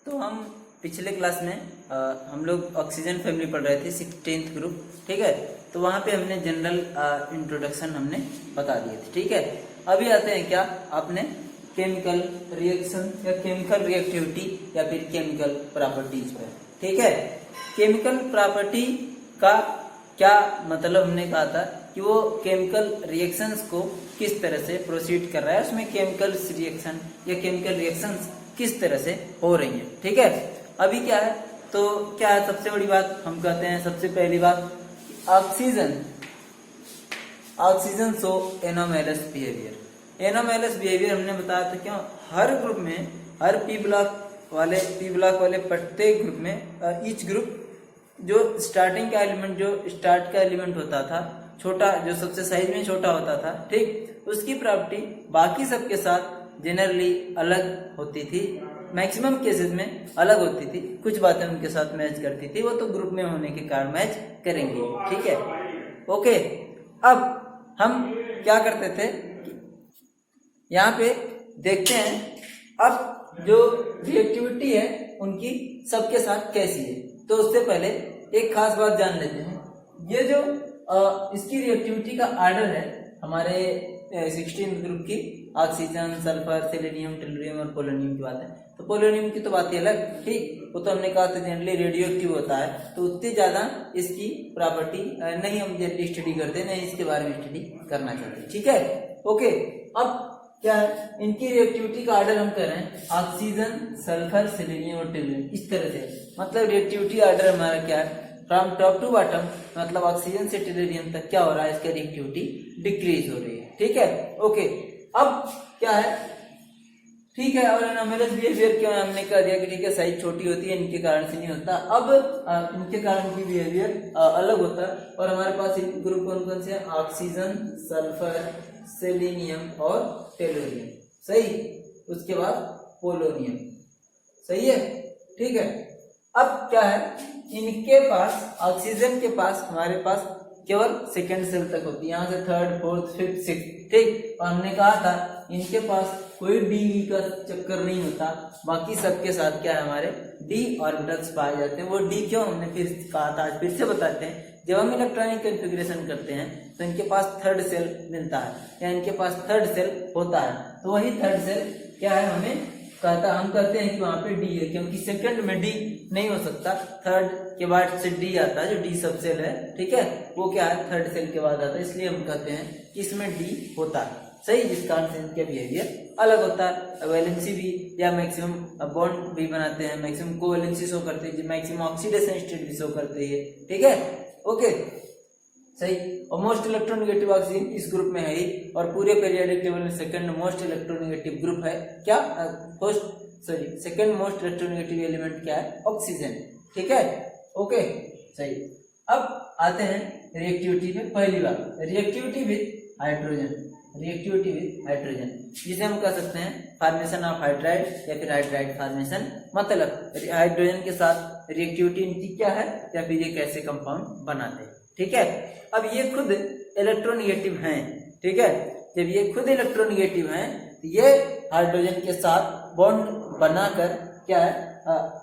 तो हम पिछले क्लास में हम लोग ऑक्सीजन फैमिली पढ़ रहे थे 16th ग्रुप, ठीक है। तो वहाँ पे हमने जनरल इंट्रोडक्शन हमने बता दिए थे, ठीक है। अभी आते हैं क्या आपने केमिकल रिएक्शन या केमिकल रिएक्टिविटी या फिर केमिकल प्रॉपर्टीज पर, ठीक है। केमिकल प्रॉपर्टी का क्या मतलब हमने कहा था कि वो केमिकल रिएक्शंस को किस तरह से प्रोसीड कर रहा है, उसमें केमिकल रिएक्शन या केमिकल रिएक्शंस किस तरह से हो रही है, ठीक है। अभी क्या है, तो क्या है सबसे बड़ी बात हम कहते हैं, सबसे पहली बात ऑक्सीजन शो एनोमैलस बिहेवियर। एनोमैलस बिहेवियर हमने बताया था क्यों, हर ग्रुप में, हर पी ब्लॉक वाले प्रत्येक ग्रुप में ईच ग्रुप जो स्टार्टिंग का एलिमेंट, जो स्टार्ट का एलिमेंट होता था छोटा, जो सबसे साइज में छोटा होता था, ठीक, उसकी प्रॉपर्टी बाकी सबके साथ जनरली अलग होती थी, मैक्सिमम केसेस में अलग होती थी, कुछ बातें उनके साथ मैच करती थी, वो तो ग्रुप में होने के कारण मैच करेंगे, ठीक है, ओके। अब हम क्या करते थे, यहाँ पे देखते हैं अब जो रिएक्टिविटी है उनकी सबके साथ कैसी है। तो उससे पहले एक खास बात जान लेते हैं, ये जो इसकी रिएक्टिविटी का ऑर्डर है हमारे 16 ग्रुप की, ऑक्सीजन, सल्फर, सेलेनियम, टेलुरियम और पोलोनियम की बात है। तो पोलोनियम की तो बात ही अलग, ठीक, वो तो हमने कहा था जनरली रेडियो एक्टिव होता है, तो उतनी ज्यादा इसकी प्रॉपर्टी नहीं हम जनरली स्टडी करते, नहीं इसके बारे में स्टडी करना चाहते, ठीक है, ओके। अब क्या है, इनकी रिएक्टिविटी का ऑर्डर हम कर रहे हैं ऑक्सीजन, सल्फर, सेलेनियम और टेलुरियम, इस तरह से। मतलब रिएक्टिविटी ऑर्डर हमारा क्या है, फ्रॉम टॉप टू बॉटम, मतलब ऑक्सीजन से टेलुरियम तक क्या हो रहा है, इसका रिएक्टिविटी डिक्रीज हो रही है, ठीक है, ओके। अब क्या है, ठीक है, और एनोमैलस बिहेवियर क्यों, हमने कह दिया कि ठीक है साइज छोटी होती है, इनके कारण से नहीं होता। अब इनके कारण की बिहेवियर अलग होता है, और हमारे पास ग्रुप कौन कौन से हैं, ऑक्सीजन, सल्फर, सेलेनियम और टेलुरियम, सही, उसके बाद पोलोनियम, सही है, ठीक है। अब क्या है, इनके पास, ऑक्सीजन के पास हमारे पास केवल सेकेंड सेल तक होती है, यहाँ से थर्ड, फोर्थ, फिफ्थ, सिक्स, ठीक, और हमने कहा था इनके पास कोई डी का चक्कर नहीं होता, बाकी सबके साथ क्या है, हमारे डी ऑर्बिटल्स पाए जाते हैं। वो डी क्यों, हमने फिर कहा था, आज फिर से बताते हैं, जब हम इलेक्ट्रॉनिक कॉन्फ़िगरेशन करते हैं तो इनके पास थर्ड सेल मिलता है, या इनके पास थर्ड सेल होता है, तो वही थर्ड सेल क्या है, हमें कहता, हम कहते हैं कि वहां पे डी है, क्योंकि सेकंड में डी नहीं हो सकता, थर्ड के बाद से डी आता है, जो डी सब सेल है, ठीक है, वो क्या है, थर्ड सेल के बाद आता है, इसलिए हम कहते हैं कि इसमें डी होता है, सही, जिस कारण से इनके बिहेवियर अलग होता है। वैलेंसी भी या मैक्सिमम बॉन्ड भी बनाते हैं, मैक्सिमम कोवैलेंसी शो करते हैं, मैक्सिमम ऑक्सीडेशन स्टेट भी शो करते हैं, ठीक है, ओके, सही। और मोस्ट इलेक्ट्रोनेगेटिव ऑक्सीजन इस ग्रुप में है ही, और पूरे पीरियोडिक टेबल में सेकंड मोस्ट इलेक्ट्रोनेगेटिव ग्रुप है क्या, सेकंड मोस्ट इलेक्ट्रोनेगेटिव एलिमेंट क्या है, ऑक्सीजन, ठीक है, ओके, सही। अब आते हैं रिएक्टिविटी में, पहली बात रिएक्टिविटी विद हाइड्रोजन, जिसे हम कह सकते हैं फॉर्मेशन ऑफ हाइड्राइड या फिर हाइड्राइड फॉर्मेशन, मतलब हाइड्रोजन के साथ रिएक्टिविटी इनकी क्या है, या फिर ये कैसे कंपाउंड बनाते हैं, ठीक है। अब ये खुद इलेक्ट्रोनेगेटिव हैं, ठीक है, जब ये खुद इलेक्ट्रोनेगेटिव हैं, ये हाइड्रोजन के साथ बॉन्ड बनाकर क्या है,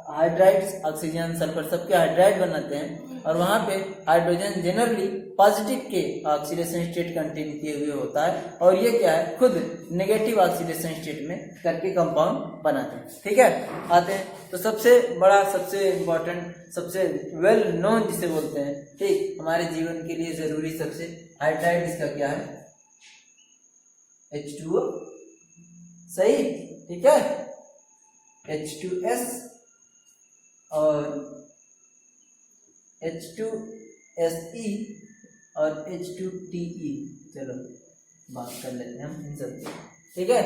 हाइड्राइड्स, ऑक्सीजन, सल्फर सबके हाइड्राइड बनाते हैं, और वहां पे हाइड्रोजन जनरली पॉजिटिव के ऑक्सीडेशन स्टेट कंटेन किए हुए होता है, और ये क्या है, खुद नेगेटिव ऑक्सीडेशन स्टेट में करके कंपाउंड बनाते हैं, ठीक है। आते हैं तो सबसे बड़ा, सबसे इम्पोर्टेंट, सबसे वेल नोन जिसे बोलते हैं, ठीक, हमारे जीवन के लिए जरूरी सबसे हाइड्राइड, इसका क्या है, H2O, सही, ठीक है, H2S और H2SE और H2TE, चलो बात कर लेते हैं हम इन सब, ठीक है।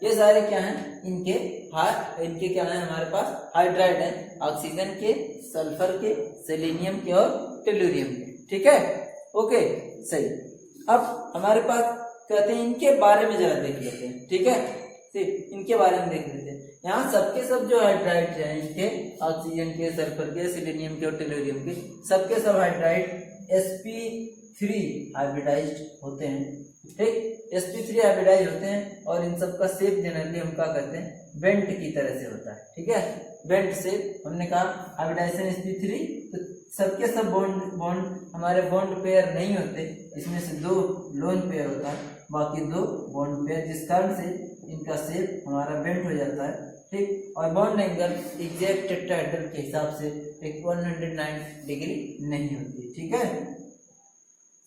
ये सारे क्या हैं, इनके क्या है, हमारे पास हाइड्राइड है, ऑक्सीजन के, सल्फर के, सेलेनियम के और टेलुरियम के, ठीक है, ओके, सही। अब हमारे पास कहते हैं इनके बारे में जरा देख लेते हैं, ठीक है, इनके बारे में देख लेते हैं। यहाँ सबके सब जो हाइड्राइड है, इनके ऑक्सीजन के, सल्फर के, सेलेनियम के और टेलुरियम के, सबके सब हाइड्राइड sp3 हाइब्रिडाइज्ड होते हैं, ठीक। sp3 हाइब्रिडाइज होते हैं और इन सब का शेप जनरली हम क्या करते हैं, बेंट की तरह से होता है, ठीक है, बेंट शेप। हमने कहा हाइब्रिडाइजेशन sp3, तो सबके सब बॉन्ड हमारे बॉन्ड पेयर नहीं होते, इसमें से 2 लोन पेयर होता है, बाकी 2 बॉन्ड पेयर, जिस कारण से इनका शेप हमारा बेंट हो जाता है, ठीक। और बॉन्ड एंगल एग्जैक्ट टेट्राहेड्रल के हिसाब से एक 109 डिग्री नहीं होती, ठीक है,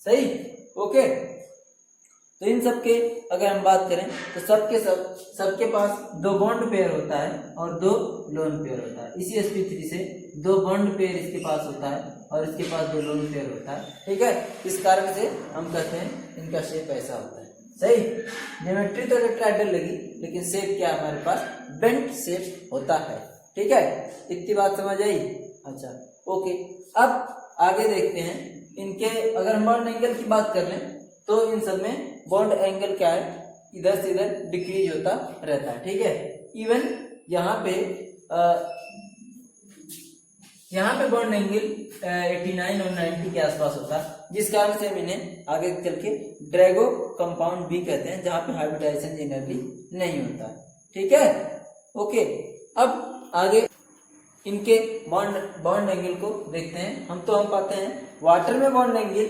सही, ओके। तो इन सब के अगर हम बात करें तो सबके पास 2 बॉन्ड पेयर होता है और 2 लोन पेयर होता है। इसी sp3 से 2 बॉन्ड पेयर इसके पास होता है और इसके पास 2 लोन पेयर होता है, ठीक है। इस कारण से हम कहते हैं इनका शेप ऐसा होता है, सही। ज्योमेट्री तो टेट्राहेड्रल लगी, लेकिन शेप क्या हमारे पास बेंट शेप होता है, ठीक है। इतनी बात समझ आई? अच्छा, ओके। अब आगे देखते हैं इनके, अगर हम बॉन्ड एंगल की बात कर लें तो इन सब में बॉन्ड एंगल क्या है, इधर से इधर डिक्रीज होता रहता है, ठीक है। इवन यहाँ पे बॉन्ड एंगल 89 और 90 के आसपास होता है, जिस कारण से हम इन्हें आगे चल के ड्रैगो कंपाउंड भी कहते हैं, जहाँ पे हाइब्रिडाइजेशन जनरली नहीं होता है, ठीक है, ओके। अब आगे इनके बॉन्ड एंगल को देखते हैं। हम पाते हैं वाटर में बॉन्ड एंगल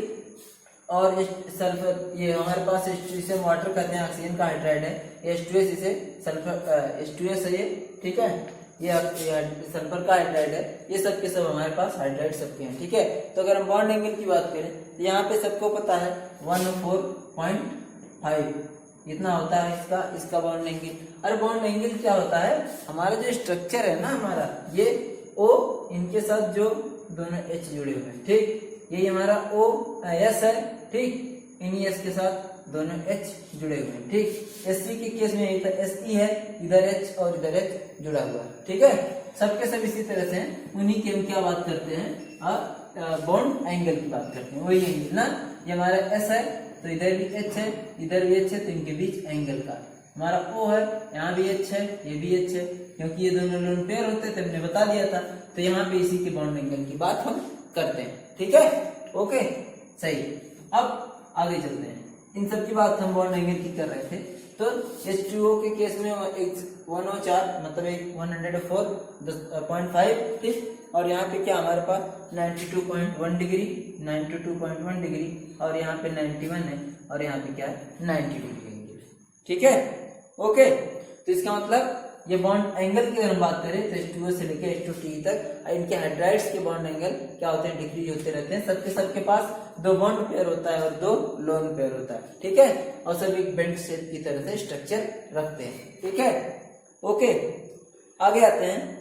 और सल्फर, ये हमारे पास इसे वाटर कहते हैं, ऑक्सीजन का हाइड्राइड है, H2S इसे सल्फर H2S है ये, ठीक है, ये सल्फर का हाइड्राइड है, ये सब के सब हमारे पास हाइड्राइड सबके हैं, ठीक है। तो अगर हम बॉन्ड एंगल की बात करें तो यहाँ पे सबको पता है 104.5 इतना होता है इसका बॉन्ड एंगल। और बॉन्ड एंगल क्या होता है, हमारा जो स्ट्रक्चर है ना हमारा, ये O इनके साथ जो दोनों H जुड़े हुए हैं, ठीक, यही हमारा OS है, ठीक, इन्हीं S के साथ दोनों H जुड़े हुए हैं, ठीक। SC के केस में यही था, SE है, इधर H और इधर H जुड़ा हुआ है, ठीक है। सबके सब इसी तरह से हैं, उन्हीं की हम क्या बात करते हैं, बॉन्ड एंगल की बात करते हैं, वही एंगल ना, ये हमारा S है तो इधर भी H है, इधर भी H है, तो इनके बीच एंगल का हमारा O है, यहाँ भी H है, ये भी H है, क्योंकि ये दोनों लोन पेयर होते थे, हमने बता दिया था। तो यहाँ पे इसी के बॉन्ड एंगल की बात हम करते हैं, ठीक है, ओके, सही। अब आगे चलते हैं, इन सब की बात हम बॉन्ड एंगल की कर रहे थे। तो H2O के केस में 104 मतलब 104.5, ठीक, और यहाँ पे क्या हमारे पास 92.1 डिग्री, 92.1 डिग्री, और यहाँ पे 91 है, और यहाँ पे क्या है 90 डिग्री, ठीक है, ओके। तो इसका मतलब ये बॉन्ड एंगल की अगर हम बात करें तो H2O से लेकर H2T तक इनके हाइड्राइड्स के बॉन्ड एंगल क्या होते हैं, डिक्रीज होते रहते हैं। सबके पास 2 बॉन्ड पेयर होता है और 2 लोन पेयर होता है, ठीक है, और सब एक बेंट शेप की तरह से स्ट्रक्चर रखते हैं, ठीक है, ओके। आगे आते हैं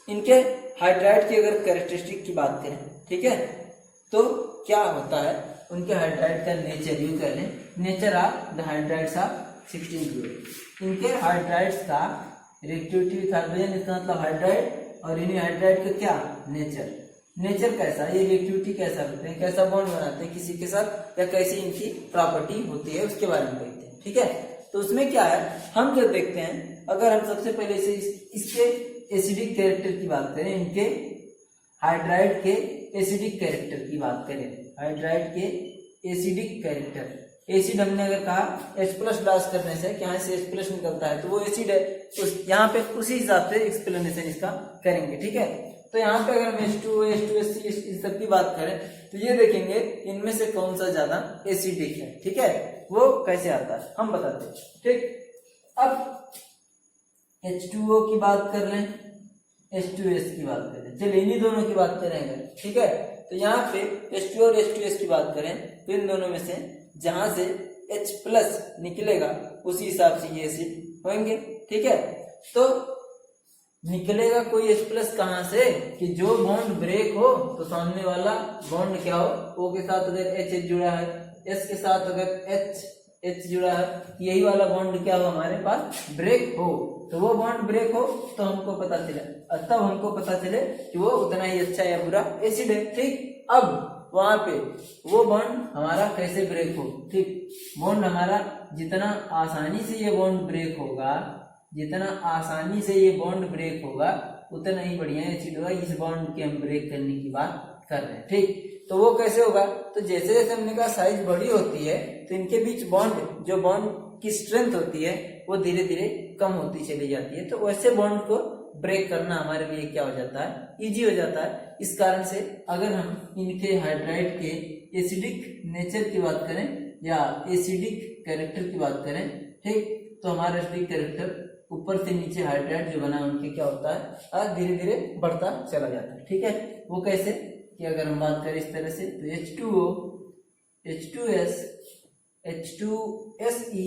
इनके हाइड्राइड की अगर कैरेक्टरिस्टिक की बात करें, ठीक है, तो क्या होता है उनके हाइड्राइड का नेचर, यू कह लें nature of the hydrides of 16 इनके हाइड्राइड्स का रिएक्टिविटी विथ हाइड्रोजन, इसका मतलब हाइड्राइड, और इन्हीं हाइड्राइड का क्या नेचर कैसा, ये रिएक्टिविटी कैसा करते हैं, कैसा बॉन्ड बनाते हैं किसी के साथ, या कैसी इनकी प्रॉपर्टी होती है, उसके बारे में देखते हैं, ठीक है। तो उसमें क्या है, हम जब देखते हैं, अगर हम सबसे पहले से इसके एसिडिक कैरेक्टर की बात करें, इनके हाइड्राइड के एसिडिक कैरेक्टर की बात करें, हाइड्राइड के एसिडिक कैरेक्टर, एसिड हमने अगर कहा H+ ब्लास्ट करने से यहाँ से H+ निकलता है तो वो एसिड है, तो यहाँ पे उसी हिसाब से एक्सप्लेनेशन इसका करेंगे, ठीक है। तो यहाँ पे अगर हम H2O, H2SC इस सब की बात करें तो ये देखेंगे इनमें से कौन सा ज्यादा एसिडिक है, ठीक है, वो कैसे आता है हम बताते हैं, ठीक। अब H2O की बात कर लें, H2S की बात करें, चलिए इन्हीं दोनों की बात करेंगे, ठीक है। तो यहाँ पे H2O और H2S की बात करें तो इन दोनों में से जहां से H+ निकलेगा उसी हिसाब से ये एसिड होंगे, ठीक है। तो निकलेगा कोई H+ कहां से, कि जो बॉन्ड ब्रेक हो तो सामने वाला बॉन्ड क्या हो, O के साथ अगर H जुड़ा है, S के साथ अगर H जुड़ा है, यही वाला बॉन्ड क्या हो हमारे पास ब्रेक हो, तो वो बॉन्ड ब्रेक हो तो हमको पता चले, तब हमको पता चले कि वो उतना ही अच्छा या बुरा एसिड है, ठीक। अब वहां पे वो बॉन्ड हमारा कैसे ब्रेक हो, ठीक, बॉन्ड हमारा जितना आसानी से ये बॉन्ड ब्रेक होगा, जितना आसानी से ये बॉन्ड ब्रेक होगा उतना ही बढ़िया एसिड होगा। इस बॉन्ड के हम ब्रेक करने की बात कर रहे हैं, ठीक। तो वो कैसे होगा, तो जैसे जैसे हमने कहा साइज बड़ी होती है तो इनके बीच बॉन्ड, जो बॉन्ड की स्ट्रेंथ होती है वो धीरे धीरे कम होती चली जाती है। तो वैसे बॉन्ड को ब्रेक करना हमारे लिए क्या हो जाता है, इजी हो जाता है। इस कारण से अगर हम इनके हाइड्राइड के एसिडिक नेचर की बात करें या एसिडिक कैरेक्टर की बात करें, ठीक, तो हमारा एसिडिक कैरेक्टर ऊपर से नीचे हाइड्राइड जो बना उनके क्या होता है, धीरे धीरे बढ़ता चला जाता है। ठीक है, वो कैसे कि अगर हम बात करें इस तरह से, तो H2O, H2S, H2SE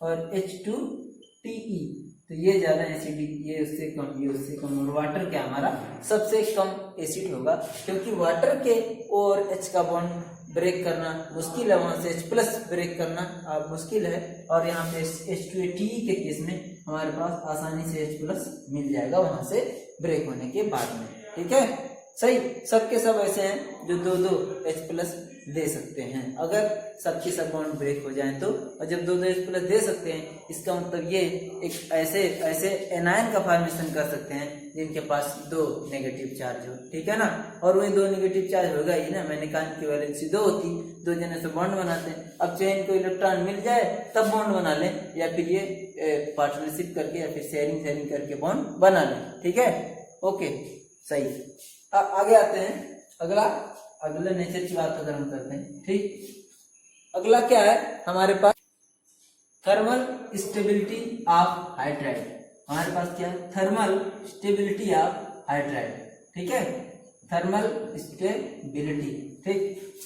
और H2TE, तो ये ज्यादा एसिडिक, ये उससे कम, ये उससे कम। और वाटर क्या हमारा सबसे कम एसिड होगा, क्योंकि वाटर के और H का बॉन्ड ब्रेक करना मुश्किल है, वहां से H+ ब्रेक करना मुश्किल है, और यहाँ पे H2TE के केस में हमारे पास आसानी से H+ मिल जाएगा वहां से ब्रेक होने के बाद में। ठीक है, सही, सबके सब ऐसे हैं जो दो दो H+ दे सकते हैं। अगर सबके सब बॉन्ड ब्रेक हो जाएं तो, और जब दो दो H+ दे सकते हैं इसका मतलब ये एक ऐसे ऐसे एनायन का फॉर्मेशन कर सकते हैं जिनके पास दो नेगेटिव चार्ज हो। ठीक है ना, और वही दो नेगेटिव चार्ज होगा ही ना, मैंने कहा इनकी वैलेंसी 2 होती, दो जने से बॉन्ड बनाते हैं। अब चाहे इनको इलेक्ट्रॉन मिल जाए तब बॉन्ड बना लें, या फिर ये पार्टनरशिप करके या फिर शेयरिंग करके बॉन्ड बना लें। ठीक है, ओके, सही। आगे आते हैं, अगला नेचर की बात अगर हम करते हैं, ठीक, अगला क्या है हमारे पास, थर्मल स्टेबिलिटी ऑफ हाइड्राइड। हमारे पास क्या है, थर्मल स्टेबिलिटी ऑफ हाइड्राइड। ठीक है, थर्मल स्टेबिलिटी, ठीक,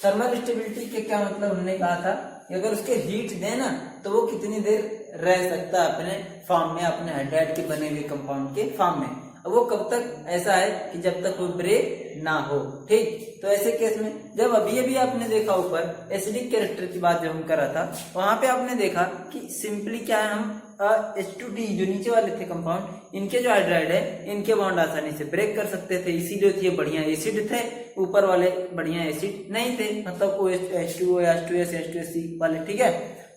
थर्मल स्टेबिलिटी के क्या मतलब, हमने कहा था कि अगर उसके हीट देना तो वो कितनी देर रह सकता है अपने फॉर्म में, अपने हाइड्राइड के बने हुए कंपाउंड के फॉर्म में। वो कब तक ऐसा है कि जब तक वो ब्रेक ना हो। ठीक, तो ऐसे केस में जब अभी आपने देखा ऊपर एसिडिक कैरेक्टर की बात जब हम कर रहा था, वहां पे आपने देखा कि सिंपली क्या है, हम H2D जो नीचे वाले थे कंपाउंड, इनके जो हाइड्राइड है इनके बॉन्ड आसानी से ब्रेक कर सकते थे, इसीलिए ये बढ़िया एसिड थे, ऊपर वाले बढ़िया एसिड नहीं थे, मतलब H2O या H2S H2SE वाले। ठीक है,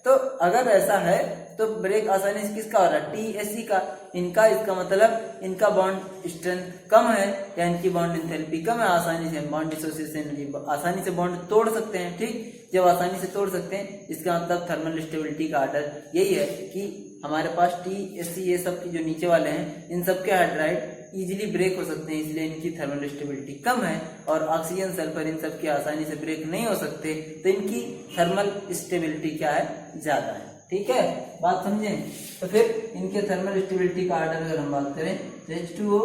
तो अगर ऐसा है तो ब्रेक आसानी से किसका हो रहा है, TSE का, इनका। इसका मतलब इनका बॉन्ड स्ट्रेंथ कम है या इनकी बॉन्ड एंथैल्पी कम है, आसानी से बॉन्ड डिसोसिएशन, आसानी से बॉन्ड तोड़ सकते हैं। ठीक, जब आसानी से तोड़ सकते हैं इसका मतलब थर्मल स्टेबिलिटी का आर्डर यही है कि हमारे पास TSE ये सब की जो नीचे वाले हैं इन सब के हाइड्राइड इजीली ब्रेक हो सकते हैं, इसलिए इनकी थर्मल स्टेबिलिटी कम है, और ऑक्सीजन सल्फर इन सब की आसानी से ब्रेक नहीं हो सकते, तो इनकी थर्मल स्टेबिलिटी क्या है, ज्यादा है। ठीक है, बात समझें। तो फिर इनके थर्मल स्टेबिलिटी का आर्डर अगर हम बात करें तो H2O,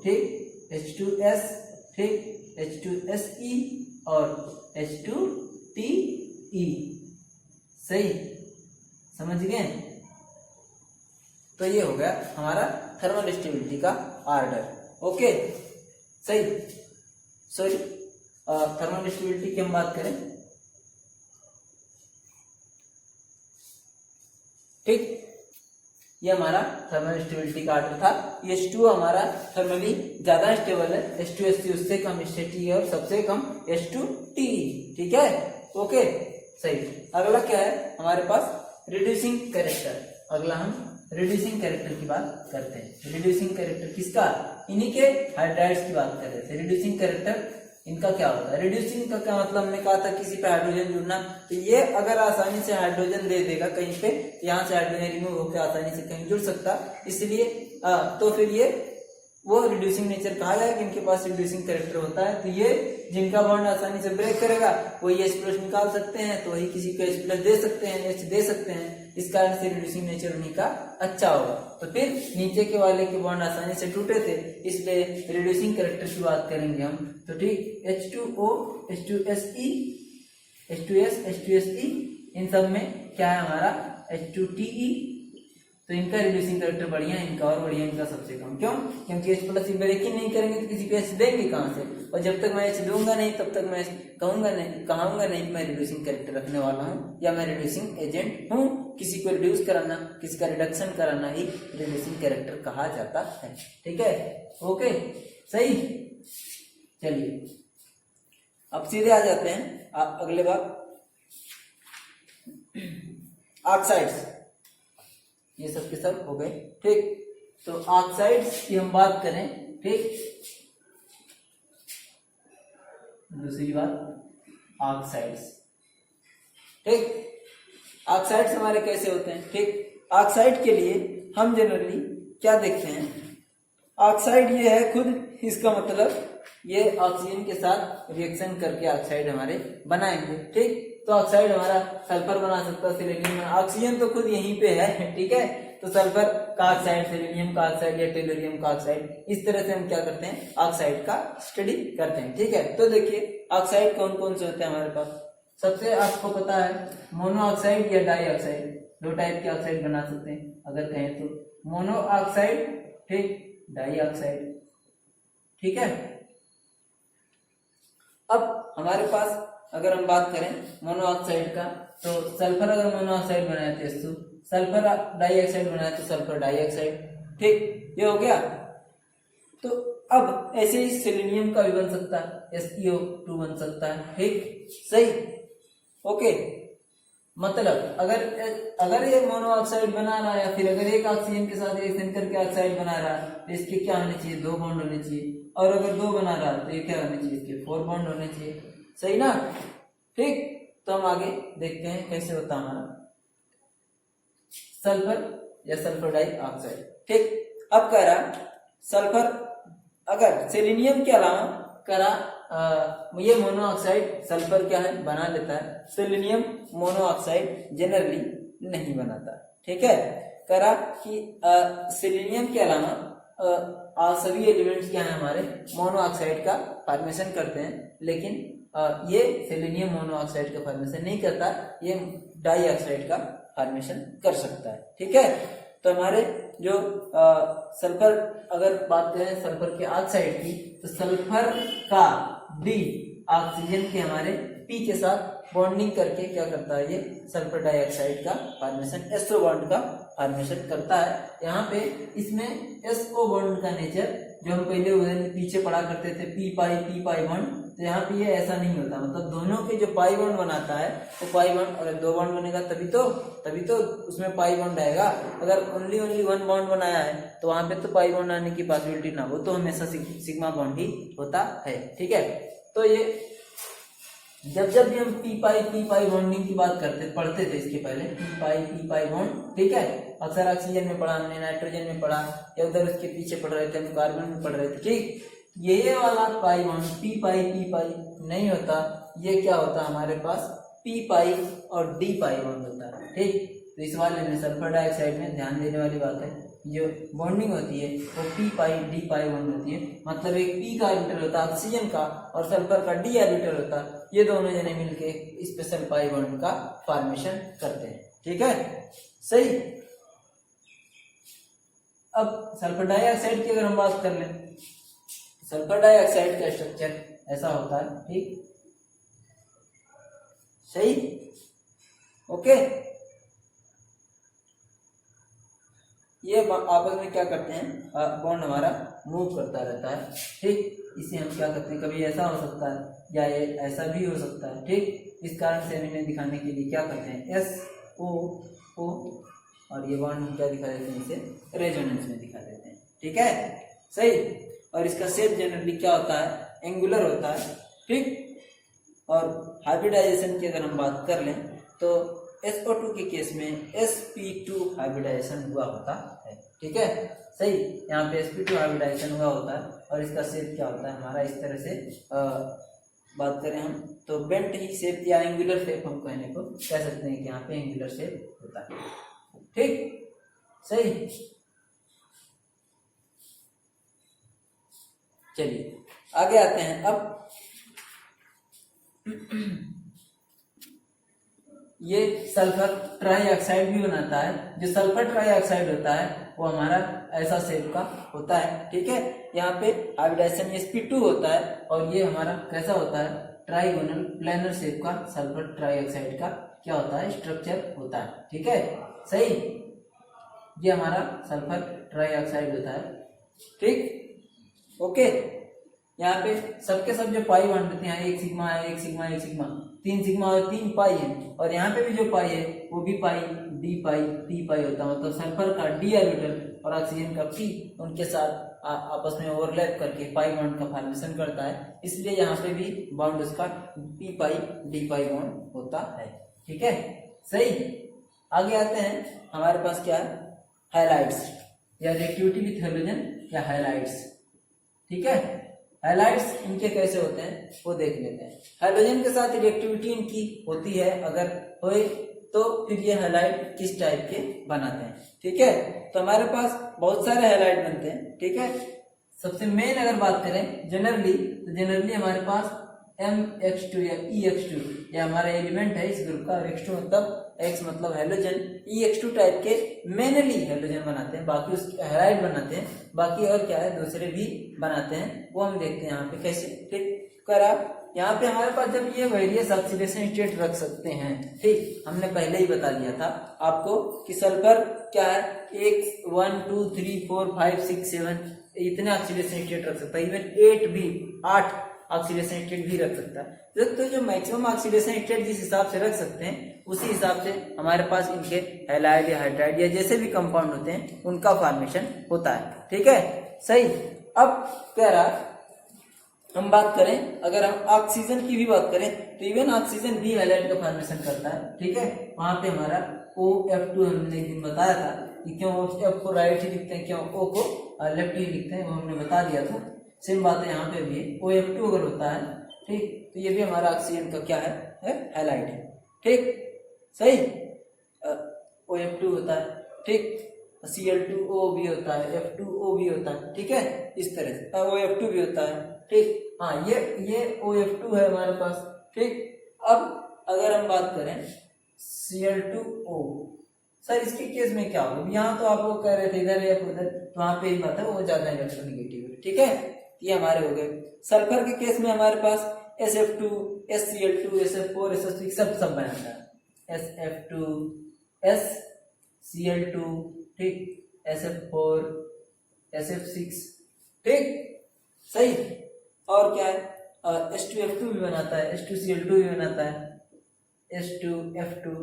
ठीक, H2S, ठीक, H2SE और H2TE। सही, समझ गए। तो ये हो गया हमारा थर्मल स्टेबिलिटी का आर्डर। ओके, सही, सॉरी, थर्मल स्टेबिलिटी की हम बात करें, ठीक, ये हमारा थर्मल स्टेबिलिटी का आर्डर था। H2O हमारा थर्मली ज्यादा स्टेबल है, H2SE उससे कम, H2TE और सबसे कम H2TE। ठीक है, ओके, सही। अगला क्या है हमारे पास, रिड्यूसिंग कैरेक्टर। अगला हम रिड्यूसिंग कैरेक्टर की बात करते हैं। रिड्यूसिंग कैरेक्टर किसका, इन्हीं के हाइड्राइड्स की बात कर रहे थे। रिड्यूसिंग कैरेक्टर इनका क्या होता है, रिड्यूसिंग का क्या मतलब, हमने कहा था किसी पे हाइड्रोजन जुड़ना, तो ये अगर आसानी से हाइड्रोजन दे देगा कहीं पे, यहाँ से हाइड्रोजन रिमूव होकर आसानी से कहीं जुड़ सकता, इसलिए तो फिर ये वो रिड्यूसिंग नेचर कहा जाए कि इनके पास रिड्यूसिंग कैरेक्टर होता है। तो ये जिनका बॉन्ड आसानी से ब्रेक करेगा वही H+ निकाल सकते हैं, तो वही किसी को H+ दे सकते हैं, H दे सकते हैं, इस कारण से रिड्यूसिंग नेचर उन्हीं का अच्छा होगा। तो फिर नीचे के वाले के बॉन्ड आसानी से टूटे थे, इसलिए रिड्यूसिंग कैरेक्टर की बात करेंगे हम। तो ठीक, H2O, H2SE, H2S, H2SE, इन सब में क्या है हमारा H2TE, तो इनका रिड्यूसिंग कैरेक्टर बढ़िया है, इनका और बढ़िया, इनका सबसे कम। क्यों, क्योंकि H+ ब्रेक ही नहीं करेंगे तो किसी को H देंगे कहाँ से, और जब तक मैं H दूंगा नहीं तब तक मैं कहूंगा नहीं मैं रिड्यूसिंग कैरेक्टर रखने वाला हूँ या मैं रिड्यूसिंग एजेंट हूँ। किसी को रिड्यूस कराना, किसी का रिडक्शन कराना ही रिड्यूसिंग कैरेक्टर कहा जाता है। ठीक है, ओके, सही। चलिए अब सीधे आ जाते हैं अगले बात, ऑक्साइड्स। ये सब के सब हो गए। ठीक, तो ऑक्साइड्स की हम बात करें, ठीक, दूसरी बात ऑक्साइड्स। ठीक, ऑक्साइड्स हमारे कैसे होते हैं? ठीक, ऑक्साइड के लिए हम जनरली क्या देखते हैं? ऑक्साइड ये है खुद, इसका मतलब ये ऑक्सीजन के साथ रिएक्शन करके ऑक्साइड हमारे बनाएंगे। ठीक, तो ऑक्साइड हमारा सल्फर बना सकता है, सेलेनियम, ऑक्सीजन तो खुद यहीं पे है। ठीक है, तो सल्फर का ऑक्साइड, सेलेनियम का ऑक्साइड या टेलोरियम का ऑक्साइड, इस तरह से हम क्या करते हैं? ऑक्साइड का स्टडी करते हैं। ठीक है, तो देखिए ऑक्साइड कौन कौन से होते हैं हमारे पास। सबसे आपको पता है मोनो ऑक्साइड या डाई ऑक्साइड, दो टाइप के ऑक्साइड बना सकते हैं अगर कहें तो, मोनो ऑक्साइड, ठीक, डाई ऑक्साइड। ठीक है, अब हमारे पास अगर हम बात करें मोनो ऑक्साइड का, तो सल्फर अगर मोनो ऑक्साइड बनाए तो SO, सल्फर डाई ऑक्साइड बनाए तो सल्फर डाई ऑक्साइड। ठीक, ये हो गया। तो अब ऐसे ही सेलेनियम का भी बन सकता है, SeO2 बन सकता है। ठीक, सही, ओके। मतलब अगर ये मोनो ऑक्साइड बना रहा है या फिर अगर एक ऑक्सीजन के साथ रिएक्शन करके ऑक्साइड बना रहा है तो इसके क्या होने चाहिए? 2 बॉन्ड होने चाहिए। और अगर 2 बना रहा है तो ये क्या होने चाहिए? इसके 4 बॉन्ड होने चाहिए। सही ना? ठीक, तो हम आगे देखते हैं कैसे होता है हमारा सल्फर या सल्फर डाई ऑक्साइड। ठीक, अब कह रहा सल्फर अगर सेलेनियम के अलावा करा ये मोनो ऑक्साइड सल्फर क्या है? बना लेता है, सेलेनियम मोनो ऑक्साइड जनरली नहीं बनाता। ठीक है, करा कि सेलेनियम के अलावा सभी एलिमेंट्स क्या है हमारे मोनो ऑक्साइड का फॉर्मेशन करते हैं, लेकिन ये सेलेनियम मोनो ऑक्साइड का फॉर्मेशन नहीं करता, ये डाई ऑक्साइड का फॉर्मेशन कर सकता है। ठीक है, तो हमारे जो सल्फर, अगर बात करें सल्फर के ऑक्साइड की, तो सल्फर का D ऑक्सीजन के हमारे P के साथ बॉन्डिंग करके क्या करता है? ये सल्फर डाइऑक्साइड का फॉर्मेशन, SO बॉन्ड का फॉर्मेशन करता है। यहाँ पे इसमें SO बॉन्ड का नेचर जो हम पहले पीछे पढ़ा करते थे, P पाई बॉन्ड, तो यहाँ पे ये ऐसा नहीं होता। मतलब दोनों के जो पाई बॉन्ड बनाता है वो पाई बॉन्ड, अगर 2 बॉन्ड बनेगा तभी तो उसमें पाई बॉन्ड आएगा। अगर ओनली 1 बॉन्ड बनाया है तो वहां पे तो पाई बॉन्ड आने की पॉसिबिलिटी ना हो, तो हमेशा सिग्मा बॉन्ड ही होता है। ठीक है, तो ये जब भी हम पी पाई बॉन्डिंग की बात पढ़ते थे इसके पहले, पी पाई बॉन्ड। ठीक है, अक्सर ऑक्सीजन में पढ़ा हमने, नाइट्रोजन में पढ़ा, या उधर उसके पीछे पढ़ रहे थे हम कार्बन में पढ़ रहे थे। ठीक, ये वाला पाई बॉन्ड पी पाई नहीं होता, ये क्या होता है हमारे पास? पी पाई और डी पाई बॉन्ड होता है। ठीक, तो इस वाले में सल्फर डाइऑक्साइड में ध्यान देने वाली बात है, जो बॉन्डिंग होती है वो पी पाई डी पाई बॉन्ड होती है। मतलब एक पी का ऑर्बिटल होता है ऑक्सीजन का और सल्फर का डी ऑर्बिटल होता है, ये दोनों जने मिलके स्पेशल पाई बॉन्ड का फॉर्मेशन करते हैं। ठीक है, सही। अब सल्फर डाइऑक्साइड की अगर हम बात कर लें, सल्फर डाइऑक्साइड का स्ट्रक्चर ऐसा होता है। ठीक, सही, ओके। ये आपस में क्या करते हैं? बॉन्ड हमारा मूव करता रहता है। ठीक, इसे हम क्या करते हैं? कभी ऐसा हो सकता है या ये ऐसा भी हो सकता है। ठीक, इस कारण से हम इन्हें दिखाने के लिए क्या करते हैं? SO और ये बॉन्ड हम क्या दिखा देते हैं? इसे रेजोनेंस में दिखा देते हैं। ठीक है, सही। और इसका शेप जनरली क्या होता है? एंगुलर होता है। ठीक, और हाइब्रिडाइजेशन की अगर हम बात कर लें तो SO2 के केस में sp2 हाइब्रिडाइजेशन हुआ होता है। ठीक है, सही। यहाँ पे sp2 हाइब्रिडाइजेशन हुआ होता है और इसका शेप क्या होता है हमारा? इस तरह से बात करें हम तो बेंट ही शेप या एंगुलर शेप हम कहने को कह सकते हैं कि यहाँ पे एंगुलर शेप होता है। ठीक, सही। चलिए आगे आते हैं। अब ये सल्फर ट्राइऑक्साइड भी बनाता है। जो सल्फर ट्राइऑक्साइड होता है वो हमारा ऐसा शेप का होता है। ठीक है, यहाँ पे हाइब्रिडाइजेशन sp2 होता है और ये हमारा कैसा होता है? ट्राइगोनल प्लेनर शेप का सल्फर ट्राइऑक्साइड का क्या होता है? स्ट्रक्चर होता है। ठीक है, सही। ये हमारा सल्फर ट्राइऑक्साइड होता है। ठीक, ओके। यहाँ पे सबके सब जो पाई बॉन्ड होते हैं, एक सिग्मा है, एक सिग्मा, एक सिग्मा, 3 सिग्मा और 3 पाई है। और यहाँ पे भी जो पाई है वो भी पाई डी पाई टी पाई होता है। मतलब सल्फर का डी ऑर्बिटल और ऑक्सीजन का P उनके साथ आपस में ओवरलैप करके पाई बॉन्ड का फॉर्मेशन करता है, इसलिए यहाँ पे भी बॉन्ड उसका P पाई D पाई बॉन्ड होता है। ठीक है, सही। आगे आते हैं, हमारे पास क्या है, हैलाइड्स या रिएक्टिविटी विथ हैलोजन या हैलाइड्स। ठीक है, हैलाइड्स इनके कैसे होते हैं वो देख लेते हैं। हैलोजन के साथ रिएक्टिविटी इनकी होती है, अगर होए तो फिर ये हैलाइड किस टाइप के बनाते हैं। ठीक है, तो हमारे पास बहुत सारे हैलाइड बनते हैं। ठीक है, सबसे मेन अगर बात करें जनरली, तो जनरली हमारे पास MX2 या EX2 ये हमारा एलिमेंट है इस ग्रुप का, और X2 मतलब X मतलब हैलोजन, EX2 टाइप के मेनली हैलोजन बनाते हैं, बाकी उसके हैलाइड बनाते हैं, बाकी और क्या है दूसरे भी बनाते हैं, वो हम देखते हैं यहाँ पे कैसे। ठीक करा, यहाँ पे हमारे पास जब ये वेरियस ऑक्सीडेशन स्टेट रख सकते हैं, ठीक, हमने पहले ही बता दिया था आपको कि सल्फर क्या है, 1 2 3 4 5 6 7 इतने ऑक्सीडेशन स्टेट रख सकता है, इवन 8 भी 8 ऑक्सीडेशन स्टेट भी रख सकता है। तो जो मैक्सिमम ऑक्सीडेशन स्टेट जिस हिसाब से रख सकते हैं उसी हिसाब से हमारे पास इनके हैलाइड या हाइड्राइड या जैसे भी कंपाउंड होते हैं उनका फॉर्मेशन होता है। ठीक है, सही। अब कह रहा हम बात करें, अगर हम ऑक्सीजन की भी बात करें तो इवन ऑक्सीजन भी हैलाइड का फॉर्मेशन करता है। ठीक है, वहां पे हमारा OF2 हमने एक दिन बताया था कि क्यों F को राइट ही लिखते हैं, क्यों O को लेफ्ट ही लिखते हैं, वो हमने बता दिया था। सेम बात है यहाँ पे भी, OF2 अगर होता है, ठीक, तो ये भी हमारा ऑक्सीजन का क्या है हैलाइड है। ठीक, सही। OF2 होता है, ठीक, Cl2O भी होता है, F2O भी होता है। ठीक है, इस तरह से OF2 भी होता है। ठीक, हाँ, ये OF2 है हमारे पास। ठीक, अब अगर हम बात करें Cl2O, सर इसके केस में क्या होगा, यहाँ तो आप वो कह रहे थे इधर या उधर, तो वहां पे ही बात है वो ज्यादा इलेक्ट्रोनेगेटिव है। ठीक है, ये हमारे हो गए। सल्फर के केस में हमारे पास SF2 SCl2 SF4 SF6 सब बनाता है, SF2 SCl2, ठीक, SF4 SF6, ठीक, सही। और क्या है, H2F2 भी बनाता है, H2Cl2 भी बनाता है, H2F2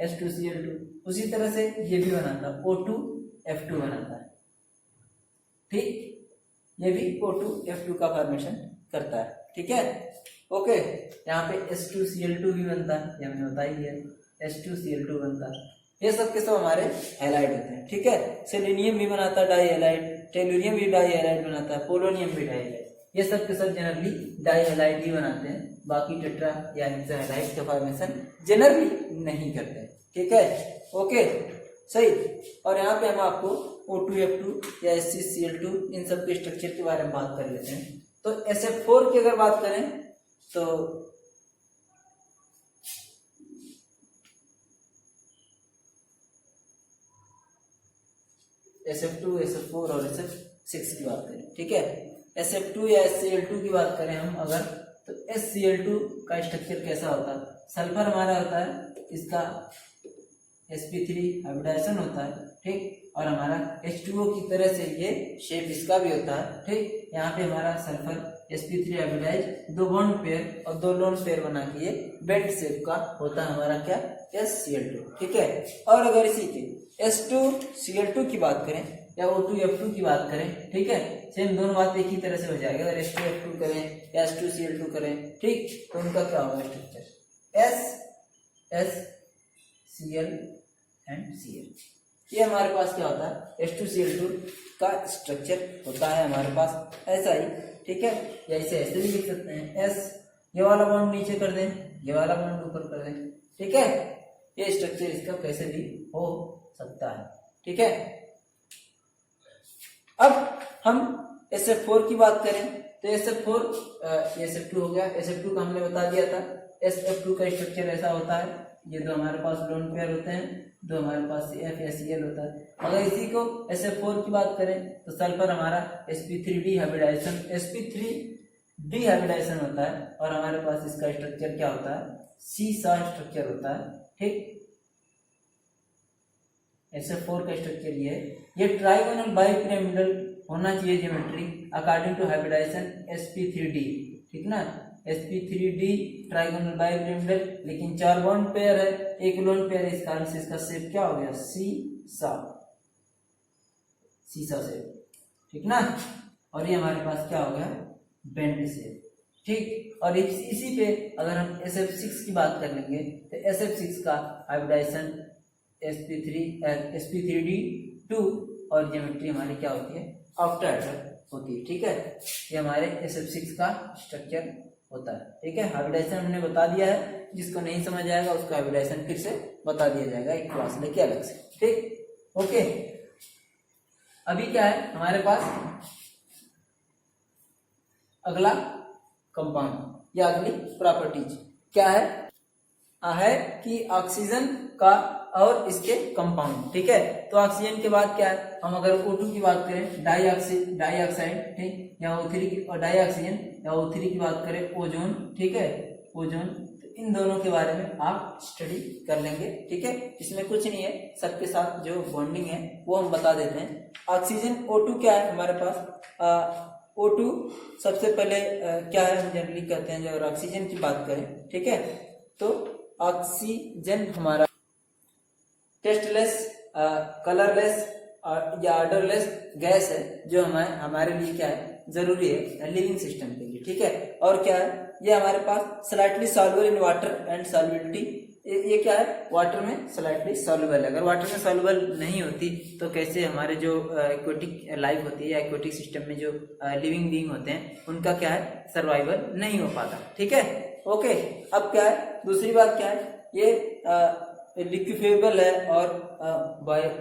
H2Cl2, उसी तरह से ये भी बनाता है, O2F2 बनाता है। ठीक, ये भी O2F2 का फॉर्मेशन करता है। ठीक है, ओके। यहाँ पे H2Cl2 भी बनता है, ये हमने बताई है, H2Cl2 बनता है। ये सब के सब हमारे हैलाइड होते हैं। ठीक है, सेलेनियम भी बनाता है डाई हैलाइड, टेलुरियम भी डाई हैलाइड बनाता है, पोलोनियम भी डाई हैलाइड, ये सब के सब जनरली डाई हैलाइड ही बनाते हैं, बाकी टेट्रा या हेक्साहैलाइड का फॉर्मेशन जनरली नहीं करते। ठीक है, ओके, सही। और यहाँ पे हम आपको O2F2 या SCCl2 इन सब के स्ट्रक्चर के बारे में बात कर लेते हैं। तो SF4 की अगर बात करें तो SF2 SF4 और SF6 की बात करें, ठीक है, SF2 या SCl2 की बात करें हम अगर, तो SCl2 का स्ट्रक्चर कैसा होता है, सल्फर हमारा होता है, इसका sp3 हाइब्रिडाइजेशन होता है, ठीक, और हमारा H2O की तरह से ये शेप इसका भी होता है। ठीक, यहाँ पे हमारा sulphur sp3 hybridise 2 bond pair और 2 लोन पेयर बना के ये बेल्ट शेप का होता है हमारा क्या, SCl2। ठीक है, और अगर इसी के H2Cl2 की बात करें या O2F2 की बात करें, ठीक है, सेम दोनों बात एक ही तरह से हो जाएगा। अगर H2F2 करें या H2Cl2 करें, ठीक, तो उनका क्या होगा स्ट्रक्चर, SCl एंड Cl। ये हमारे पास क्या होता है, H2Cl2 का स्ट्रक्चर होता है हमारे पास ऐसा ही। ठीक है, या इसे ऐसे भी लिख सकते हैं, S ये वाला बॉन्ड नीचे कर दें, ये वाला बॉन्ड ऊपर कर दें। ठीक है, ये स्ट्रक्चर इसका कैसे भी हो सकता है। ठीक है, अब हम SF4 की बात करें तो SF4 SF2 हो गया, SF2 का हमने बता दिया था। SF2 का स्ट्रक्चर ऐसा होता है, ये दो हमारे पास लोन पेयर होते हैं, दो हमारे पास F या Cl होता है। अगर इसी को SF4 की बात करें तो सल्फर हमारा sp3d हाइब्रिडाइजेशन होता है, और हमारे पास इसका स्ट्रक्चर क्या होता है, C स्ट्रक्चर होता है। ठीक, SF4 का स्ट्रक्चर ये ट्राइगोनल बाइपिरामिडल होना चाहिए geometry according to hybridisation sp3d। ठीक ना, sp3d ट्राइगोनल बाइपिरामिडल, लेकिन 4 बॉन्ड पेयर है, एक लोन पेयर, इस कारण से इसका शेप क्या हो गया, C। सीसा शेप, ठीक ना। और ये हमारे पास क्या हो गया, बेंट शेप, ठीक। और इसी पे अगर हम SF6 की बात कर लेंगे तो SF6 का हाइब्रिडाइजेशन sp3d2 और ज्योमेट्री हमारी क्या होती है, ऑक्टाहेड्रल होती है, ठीक है। ये हमारे SF6 का स्ट्रक्चर होता है, ठीक है। हाइब्रिडाइजेशन हमने बता दिया है, जिसको नहीं समझ आएगा उसका हाइब्रिडाइजेशन फिर से बता दिया जाएगा एक क्लास लेके अलग से, ठीक, ओके। अभी क्या है हमारे पास, अगला कंपाउंड या अगली प्रॉपर्टीज क्या है कि ऑक्सीजन का और इसके कंपाउंड, ठीक है। तो ऑक्सीजन के बाद क्या है, हम अगर O2 की बात करें, डाइऑक्साइड, ठीक, या O3 की, और डाइऑक्सीजन या O3 की बात करें, ओजोन, ठीक है, ओजोन। तो इन दोनों के बारे में आप स्टडी कर लेंगे, ठीक है। इसमें कुछ नहीं है, सबके साथ जो बॉन्डिंग है वो हम बता देते हैं। ऑक्सीजन O2 क्या है हमारे पास, O2 सबसे पहले क्या है, हम जनरली कहते हैं जब ऑक्सीजन की बात करें, ठीक है, तो ऑक्सीजन हमारा टेस्टलेस, कलरलेस या ऑर्डरलेस गैस है, जो हमारे लिए क्या है, जरूरी है लिविंग सिस्टम के लिए, ठीक है। और क्या है, ये हमारे पास slightly soluble in water and solubility, ये क्या है, वाटर में स्लाइटली सॉल्युबल है। अगर वाटर में सॉल्युबल नहीं होती तो कैसे हमारे जो एक्वेटिक लाइफ होती है या एक्वेटिक सिस्टम में जो लिविंग बीइंग होते हैं उनका क्या है, सर्वाइवल नहीं हो पाता, ठीक है, ओके। अब क्या है, दूसरी बात क्या है, ये लिक्विफेबल है और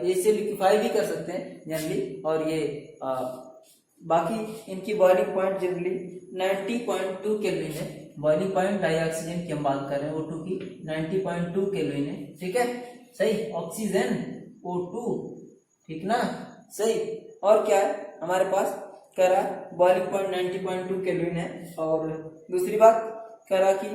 इसे लिक्विफाई भी कर सकते हैं जनरली, और ये बाकी इनकी बॉइलिंग पॉइंट जनरली 90.2 केल्विन है। बॉइलिंग पॉइंट डाइऑक्सीजन की हम बात कर रहे हैं, O2 की 90.2 केल्विन है, ठीक है, सही। ऑक्सीजन O2, ठीक ना, सही। और क्या है हमारे पास, कह रहा बॉइलिंग पॉइंट 90.2 केल्विन है। और दूसरी बात कह रहा कि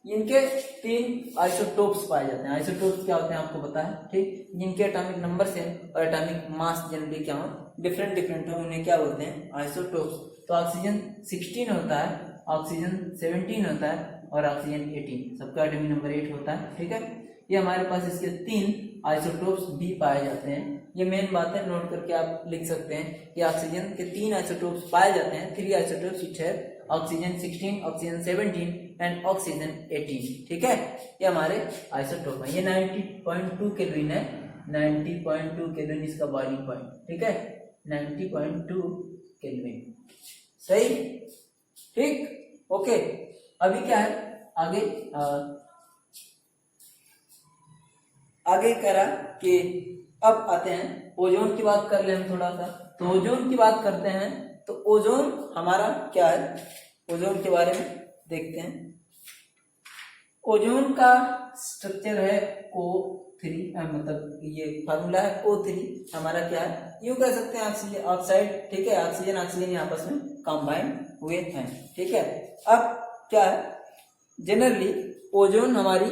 इनके 3 आइसोटोप्स पाए जाते हैं। आइसोटोप्स क्या होते हैं आपको पता है, ठीक, जिनके एटॉमिक नंबर से और एटॉमिक मास जनरली क्या हो, डिफरेंट हो, उन्हें क्या बोलते हैं, आइसोटोप्स। तो ऑक्सीजन 16 होता है, ऑक्सीजन 17 होता है और ऑक्सीजन 18, सबका एटॉमिक नंबर 8 होता है, ठीक है। ये हमारे पास इसके 3 आइसोटोप्स भी पाए जाते हैं। ये मेन बात है, नोट करके आप लिख सकते हैं कि ऑक्सीजन के 3 आइसोटोप्स पाए जाते हैं। 3 आइसोटोप्स विच है ऑक्सीजन 16, ऑक्सीजन 17 एंड ऑक्सीजन 18, ठीक है। ये हमारे आइसोटोप है। ये 90.2 केल्विन है, 90.2 केल्विन इसका बॉइलिंग पॉइंट, ठीक है, 90.2 केल्विन, सही, ठीक, ओके। अभी क्या है आगे करा कि अब आते हैं ओजोन की बात कर ले हम थोड़ा सा। तो ओजोन की बात करते हैं, तो ओजोन हमारा क्या है, ओजोन के बारे में देखते हैं। ओजोन का स्ट्रक्चर है O3, मतलब ये फार्मूला है O3 हमारा क्या है, यूं कह सकते हैं ऑक्सीजन ऑक्साइड, ठीक है, ऑक्सीजन आपस में कंबाइन हुए हैं, ठीक है। अब क्या है, जनरली ओजोन हमारी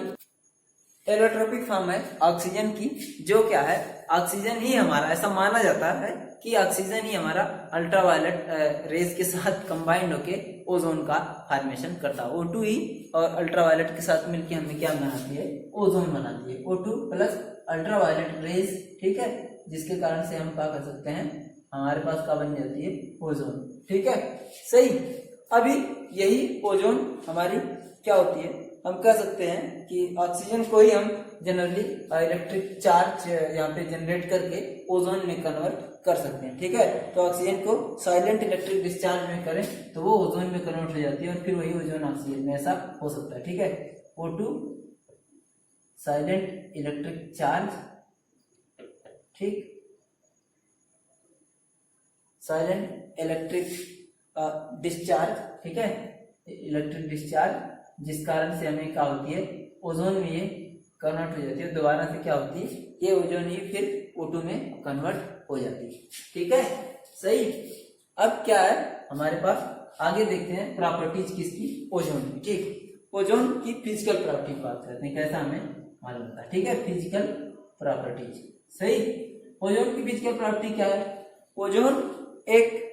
एलोट्रोपिक फॉर्म है ऑक्सीजन की, जो क्या है, ऑक्सीजन ही हमारा, ऐसा माना जाता है कि ऑक्सीजन ही हमारा अल्ट्रावायलेट रेज के साथ कंबाइंड होके ओजोन का फॉर्मेशन करता है। O2 ही और अल्ट्रावायलेट के साथ मिलके हमें क्या बनाती है, ओजोन बनाती है, O2 प्लस अल्ट्रावायलेट रेज, ठीक है, जिसके कारण से हम क्या कर सकते हैं, हमारे पास क्या बन जाती है, ओजोन, ठीक है, सही। अभी यही ओजोन हमारी क्या होती है, हम कह सकते हैं कि ऑक्सीजन को ही हम जनरली इलेक्ट्रिक चार्ज यहाँ पे जनरेट करके ओजोन में कन्वर्ट कर सकते हैं, ठीक है। तो ऑक्सीजन को साइलेंट इलेक्ट्रिक डिस्चार्ज में करें तो वो ओजोन में कन्वर्ट हो जाती है और फिर वही ओजोन ऑक्सीजन में, ऐसा हो सकता है, ठीक है। O2 साइलेंट इलेक्ट्रिक चार्ज, ठीक, साइलेंट इलेक्ट्रिक डिस्चार्ज, ठीक है, इलेक्ट्रिक डिस्चार्ज, जिस कारण से हमें क्या होती है, ओजोन में ये कन्वर्ट हो जाती है, दोबारा से क्या होती है, ये ओजोन ही फिर O2 में कन्वर्ट हो जाती है, ठीक है, सही। अब क्या है हमारे पास, आगे देखते हैं प्रॉपर्टीज किसकी, ओजोन की, ठीक। ओजोन की फिजिकल प्रॉपर्टी की बात करते हैं, कैसा हमें मालूम होता है, ठीक है, फिजिकल प्रॉपर्टीज, सही। ओजोन की फिजिकल प्रॉपर्टी क्या है, ओजोन एक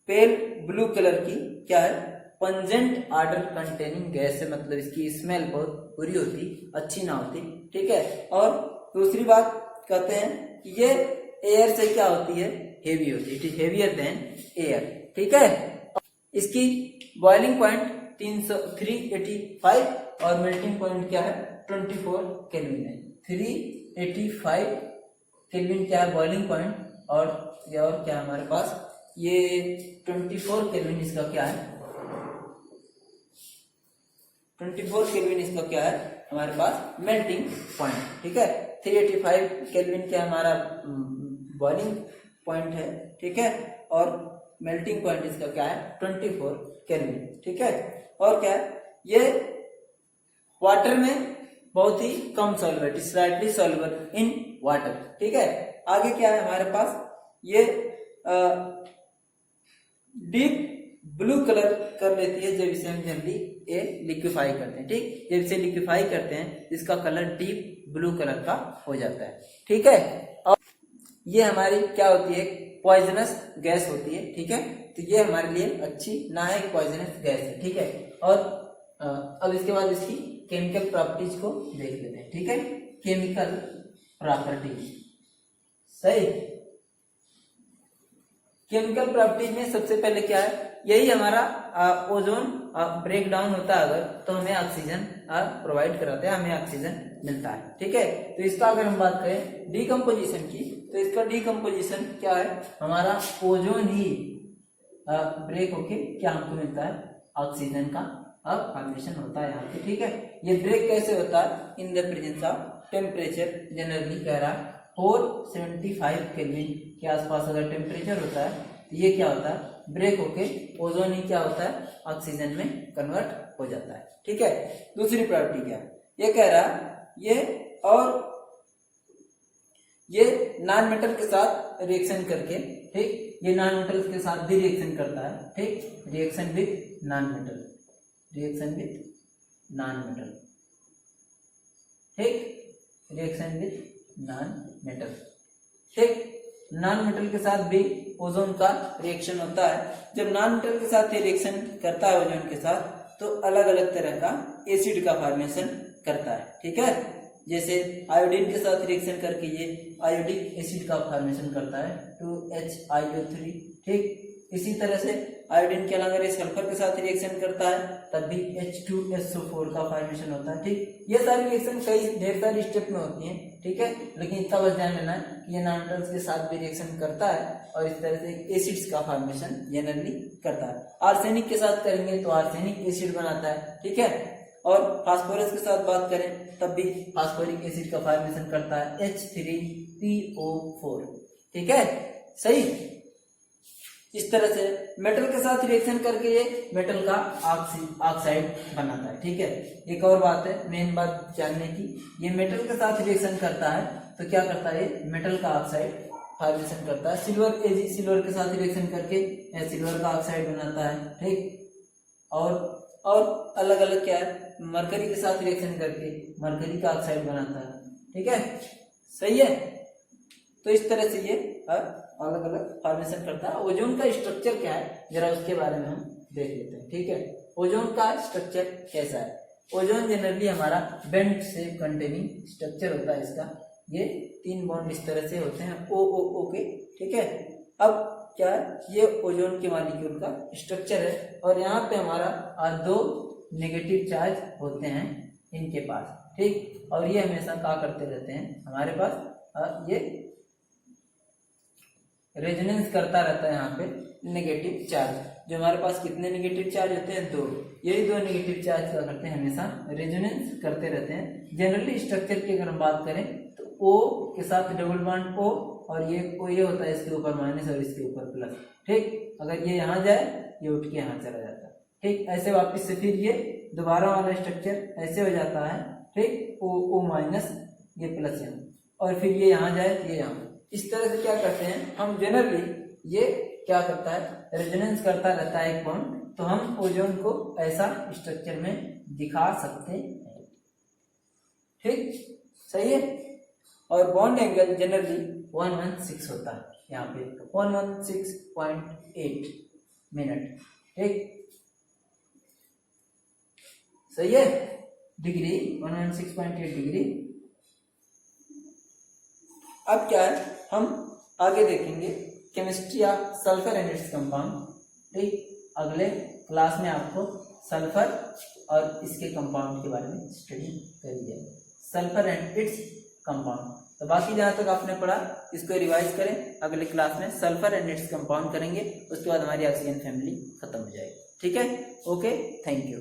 पेल ब्लू कलर की क्या है, पंजेंट ऑर्डर कंटेनिंग गैस है, मतलब इसकी स्मेल बहुत बुरी होती, अच्छी ना होती, ठीक है। और दूसरी बात कहते हैं कि ये एयर से क्या होती है, हेवी होती है, it is heavier than air, ठीक है। इसकी बॉइलिंग पॉइंट 385 और मेल्टिंग पॉइंट क्या है 24 केल्विन है। 385 केल्विन क्या है बॉइलिंग पॉइंट, और क्या हमारे पास ये 24 केल्विन इसका क्या है, 24 केल्विन इसका क्या है हमारे पास मेल्टिंग पॉइंट, ठीक है। 385 केल्विन क्या हमारा बॉइलिंग पॉइंट है, ठीक है, और मेल्टिंग पॉइंट इसका क्या है 24 केल्विन, ठीक है। और क्या है ये वाटर में बहुत ही कम soluble, slightly soluble in water, ठीक है। आगे क्या है हमारे पास, ये डीप ब्लू कलर कर लेती है जब इसे हम जनरली ये लिक्विफाई करते हैं, ठीक। जब इसे लिक्विफाई करते हैं इसका कलर डीप ब्लू कलर का हो जाता है, ठीक है। और ये हमारी क्या होती है, पॉइजनस गैस होती है, ठीक है। तो ये हमारे लिए अच्छी ना है कि पॉइजनस गैस है, ठीक है। और अब इसके बाद इसकी केमिकल प्रॉपर्टीज को देख लेते हैं, ठीक है। केमिकल प्रॉपर्टीज, सही। केमिकल प्रॉपर्टीज में सबसे पहले क्या है, यही हमारा ओजोन ब्रेक डाउन होता है अगर, तो हमें ऑक्सीजन प्रोवाइड कराते हैं, हमें ऑक्सीजन मिलता है, ठीक है। तो इसका अगर हम बात करें डीकम्पोजिशन की, तो इसका डीकम्पोजिशन क्या है, हमारा ओजोन ही ब्रेक होके क्या हमको मिलता है, ऑक्सीजन का फॉर्मेशन होता है यहाँ पे, ठीक है। ये ब्रेक कैसे होता है, in the presence of temperature, generally कह रहा है 475 केल्विन के आसपास अगर टेम्परेचर होता है तो ये क्या होता है, ब्रेक होके ओजोन ही क्या होता है, ऑक्सीजन में कन्वर्ट हो जाता है, ठीक है। दूसरी प्रॉपर्टी क्या है, ये कह रहा है ये नॉन मेटल के साथ रिएक्शन करके, ठीक, ये नॉन मेटल के साथ भी रिएक्शन करता है, ठीक, reaction with non metal, reaction with non metal, ठीक, रिएक्शन विथ नॉन मेटल, ठीक। नॉन मेटल के साथ भी ओजोन का रिएक्शन होता है। जब नॉन मेटल के साथ ये रिएक्शन करता है ओजोन के साथ, तो अलग अलग तरह का एसिड का फॉर्मेशन करता है, ठीक है। जैसे आयोडीन के साथ रिएक्शन करके ये आयोडिक एसिड का फॉर्मेशन करता है 2HiO3, ठीक। इसी तरह से आयोडीन के अलावा ये सल्फर के साथ रिएक्शन करता है तब भी H2SO4 का फॉर्मेशन होता है, ठीक। ये सारी रिएक्शन कई ढेर सारी स्टेप में होती हैं, ठीक है। लेकिन इतना बस ध्यान देना है कि ये नॉन मेटल्स के साथ भी रिएक्शन करता है और इस तरह से एसिड्स का फॉर्मेशन जनरली करता है। आर्सेनिक के साथ करेंगे तो आर्सेनिक एसिड बनाता है, ठीक है। और फास्फोरस के साथ बात करें तब भी फास्फोरिक एसिड का फॉर्मेशन करता है H3PO4, ठीक है, सही। इस तरह से मेटल के साथ रिएक्शन करके ये मेटल का ऑक्साइड बनाता है, ठीक है। एक और बात है, मेन बात जानने की, ये मेटल के साथ रिएक्शन करता है तो क्या करता है, ये मेटल का ऑक्साइड फॉर्मेशन करता है। सिल्वर के साथ रिएक्शन करके सिल्वर का ऑक्साइड बनाता है, ठीक। और अलग अलग क्या है, मरकरी के साथ रिएक्शन करके मरकरी का ऑक्साइड बनाता है, ठीक है, सही है। तो इस तरह से ये अलग अलग फॉर्मेशन करता है। ओजोन का स्ट्रक्चर क्या है जरा उसके बारे में हम देख लेते हैं, ठीक है। ओजोन का स्ट्रक्चर कैसा है, ओजोन जनरली हमारा बेंट से कंटेनिंग स्ट्रक्चर होता है इसका। ये 3 बॉन्ड इस तरह से होते हैं O के, ठीक है। अब क्या है, ये ओजोन के मॉलिक्यूल का स्ट्रक्चर है और यहाँ पे हमारा 2 नेगेटिव चार्ज होते हैं इनके पास, ठीक। और ये हमेशा क्या करते रहते हैं, हमारे पास ये रेजोनेंस करता रहता है यहाँ पे नेगेटिव चार्ज। जो हमारे पास कितने नेगेटिव चार्ज होते हैं, 2। यही 2 नेगेटिव चार्ज क्या करते हैं, हमेशा रेजोनेंस करते रहते हैं। जनरली स्ट्रक्चर की अगर हम बात करें तो O के साथ डबल बॉन्ड O और ये होता है इसके ऊपर माइनस और इसके ऊपर प्लस, ठीक। अगर ये यहाँ जाए ये उठ के यहाँ चला जाता है, ठीक। ऐसे वापस से फिर ये दोबारा वाला स्ट्रक्चर ऐसे हो जाता है, ठीक, O माइनस ये प्लस यहाँ, और फिर ये यहाँ जाए तो ये यहाँ। इस तरह से क्या करते हैं हम, जनरली ये क्या करता है, रेजोनेंस करता रहता है एक बॉन्ड, तो हम ओजोन को ऐसा स्ट्रक्चर में दिखा सकते हैं, ठीक, सही है। और बॉन्ड एंगल जनरली 116 होता है, यहाँ पे 116.8 मिनट, ठीक, सही है, डिग्री 116.8 डिग्री। अब क्या है, हम आगे देखेंगे chemistry of sulphur and its compound. ठीक, अगले क्लास में आपको सल्फर और इसके कंपाउंड के बारे में स्टडी करी जाएगी, सल्फर एंड इट्स कंपाउंड। तो बाकी जहाँ तक आपने पढ़ा इसको रिवाइज करें, अगले क्लास में सल्फर एंड इट्स कंपाउंड करेंगे, उसके बाद हमारी ऑक्सीजन फैमिली खत्म हो जाएगी। ठीक है, ओके, थैंक यू।